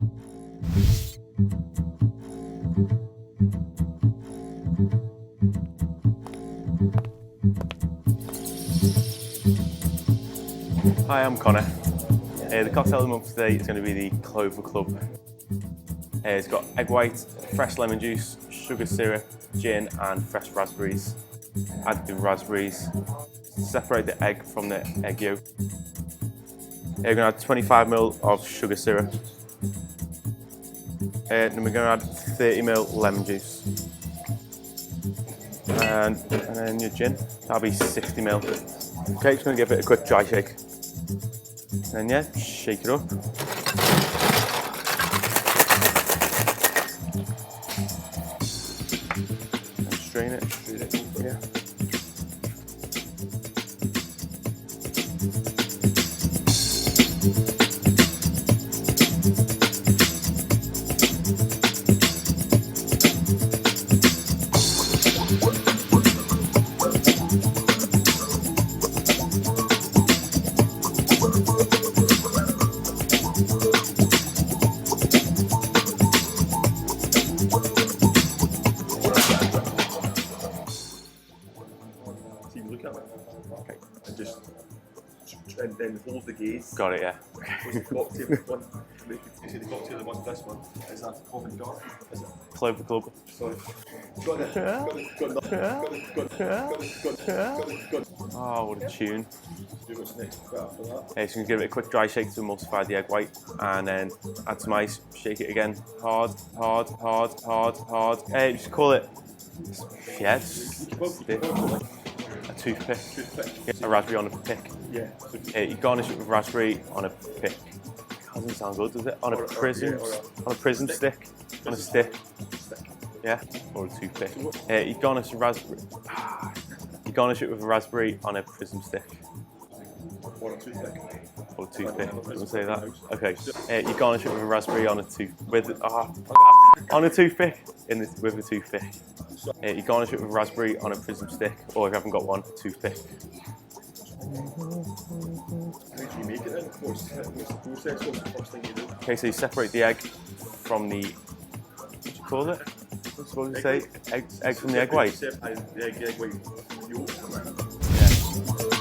Hi, I'm Connaire. The cocktail of the month today is going to be the Clover Club. It's got egg white, fresh lemon juice, sugar syrup, gin and fresh raspberries. Add the raspberries. Separate the egg from the egg yolk. We're going to add 25 ml of sugar syrup. Then we're going to add 30 ml lemon juice. And then your gin, that'll be 60 ml. Okay, just going to give it a quick dry shake. And yeah, shake it up. And strain it. Yeah. Look at it. Okay. And then hold the gaze. Got it, yeah. Okay. The cocktail one. The cocktail that wants this one is that Covent Garden, is it? Clover Club. Sorry. Got it. Oh, what a tune. What's next after that? So you can give it a quick dry shake to emulsify the egg white, and then add some ice, shake it again. Hard. Just call it, yeah, stick. A toothpick. A raspberry on a pick. Yeah. You garnish it with raspberry on a pick. Doesn't sound good, does it? On a prism, on a prism stick. On a stick. Yeah, or a toothpick. You garnish a raspberry. You garnish it with a raspberry on a prism stick. Or a toothpick. Or toothpick. Doesn't say that. Okay. You garnish it with a raspberry on a on a toothpick. With a toothpick. You garnish it with a raspberry on a prism stick, or if you haven't got one, a toothpick. How do you make it then? What's the process? What's the first thing you do? Okay, so you separate the egg from the, what do you call it? What's supposed to say? Egg from the egg white. The egg white yolk. Yeah.